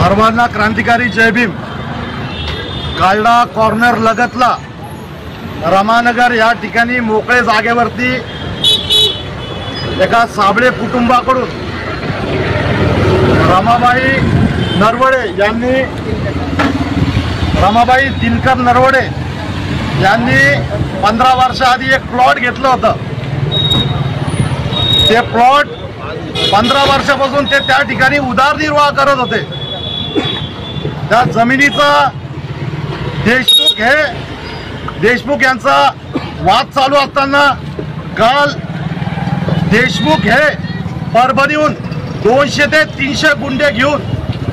सर्वांना क्रांतिकारी जय भीम। कालडा कॉर्नर लगतला रमानगर या ठिकाणी मोकळे जागेवरती एका साबळे कुटुंबाकडून रमाबाई नरवडे यांनी रमाबाई दिनकर नरवडे यांनी 15 वर्षाआधी एक प्लॉट घेतलं होतं। ते प्लॉट 15 वर्षापासून ते त्या ठिकाणी उदरनिर्वाह करत होते। त्या जमिनीचा देशमुख यांचा वाद चालू असताना काल देशमुख हे परभणीहून 200 ते 300 गुंडे घेऊन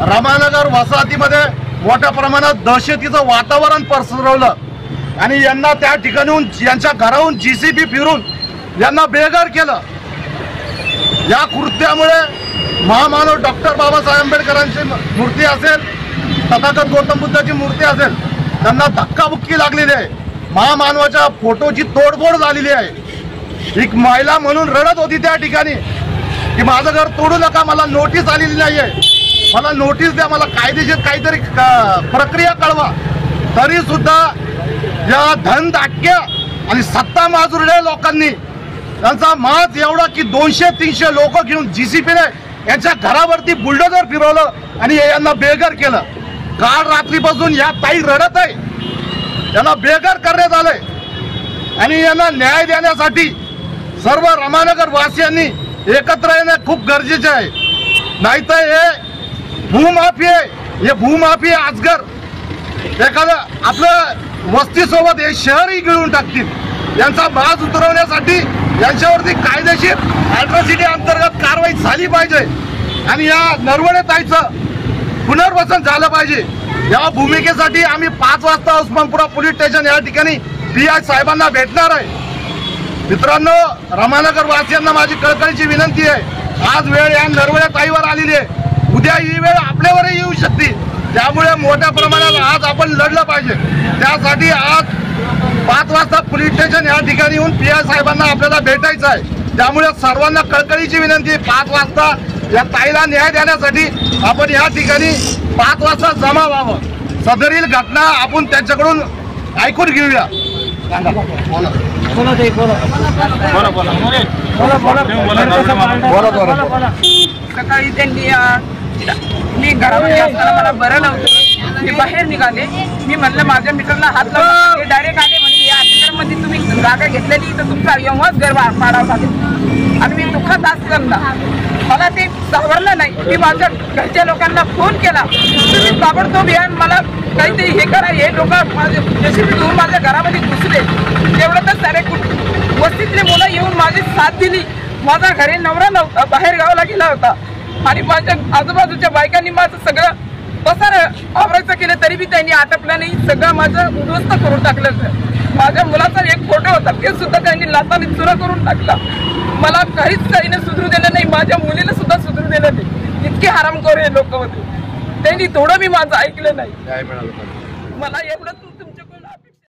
रमानगर वसाहतीमध्ये मोठ्या प्रमाणात दहशतीचं वातावरण पसरवलं आणि यांना त्या ठिकाणून यांच्या घराहून जीसीबी फिरून यांना बेघर केलं। या कृत्यामुळे महामानव डॉक्टर बाबासाहेब आंबेडकरांची मूर्ती असेल, तथागत गौतम बुद्धाची मूर्ती असेल, त्यांना धक्काबुक्की लागलेली आहे। महामानवाच्या फोटोची तोडफोड झालेली आहे। एक महिला म्हणून रडत होती त्या ठिकाणी की माझं घर तोडू नका, मला नोटीस आलेली नाहीये, मला नोटीस द्या, मला कायदेशीर काहीतरी प्रक्रिया कळवा। तरी सुद्धा या धनदाटक्या आणि सत्ता माजुरलेल्या लोकांनी त्यांचा माज एवढा की 200-300 लोक घेऊन जीसीपीने यांच्या घरावरती बुलडोजर फिरवलं आणि यांना बेघर केलं। काल रात्रीपासून या ताई रडत आहे, यांना बेघर करण्यात आलंय आणि यांना न्याय देण्यासाठी सर्व रमानगर वासियांनी एकत्र येणं खूप गरजेचे आहे। नाहीतर हे भूमाफी अजगर एखादं आपलं वस्तीसोबत हे शहरही गिळून टाकतील। यांचा माज उतरवण्यासाठी यांच्यावरती कायदेशीर अॅट्रॉसिटी अंतर्गत कारवाई झाली पाहिजे आणि या नरवडे ताईचं पुनर्वसन झालं पाहिजे। या भूमिकेसाठी आम्ही 5 वाजता उस्मानपुरा पोलीस स्टेशन या ठिकाणी पीआय साहेबांना भेटणार आहे। मित्रांनो, रमानगर वासियांना माझी कळकळीची विनंती आहे, आज वेळ या नरवडे ताईवर आलेली आहे, उद्या ही वेळ आपल्यावरही येऊ शकते। त्यामुळे मोठ्या प्रमाणात आज आपण लढलं पाहिजे। त्यासाठी आज 5 वाजता पोलीस स्टेशन या ठिकाणी येऊन पीआय साहेबांना आपल्याला भेटायचं आहे। त्यामुळे सर्वांना कळकळीची विनंती, 5 वाजता या ताईला न्याय देण्यासाठी आपण या ठिकाणी 5 वाजता जमा व्हावं। सदरील घटना आपण त्यांच्याकडून ऐकून घेऊया। सकाळी त्यांनी मी घरामध्ये असताना मला बरं नव्हतं, मी बाहेर निघाले, मी म्हणलं माझ्या मित्रांना हात लावला, ते डायरेक्ट आले म्हणे या अतिक्रमणमध्ये तुम्ही जागा घेतलेली तर तुमचा एव्हाच घर पाडावं लागेल। आणि मी दुःखात असताना मला ते सावरलं नाही। मी माझ्या घरच्या लोकांना फोन केला, तुम्ही ताबडतोब या, मला काहीतरी हे करा। हे लोक माझे जेसीबी घेऊन माझ्या घरामध्ये घुसले। तेवढं तर सारे वस्तीतले मुलं येऊन माझी साथ दिली। माझा घरी नवरा नव्हता, बाहेर गावाला गेला होता आणि माझ्या आजूबाजूच्या बायकांनी माझं सगळं पसार आवरायचं केलं, तरी बी त्यांनी आटपलं नाही, सगळं माझं उद्ध्वस्त करून टाकलं। माझ्या मुलाचा एक फोटो होता, ते सुद्धा त्यांनी लाताने चुरा करून टाकला। मला काहीच ताईने सुधरू दिलं नाही, माझ्या मुलीला सुद्धा सुधरू दिलं नाही। इतके हरामखोर हे लोक होते, त्यांनी थोडं मी माझं ऐकलं नाही। मला एवढंच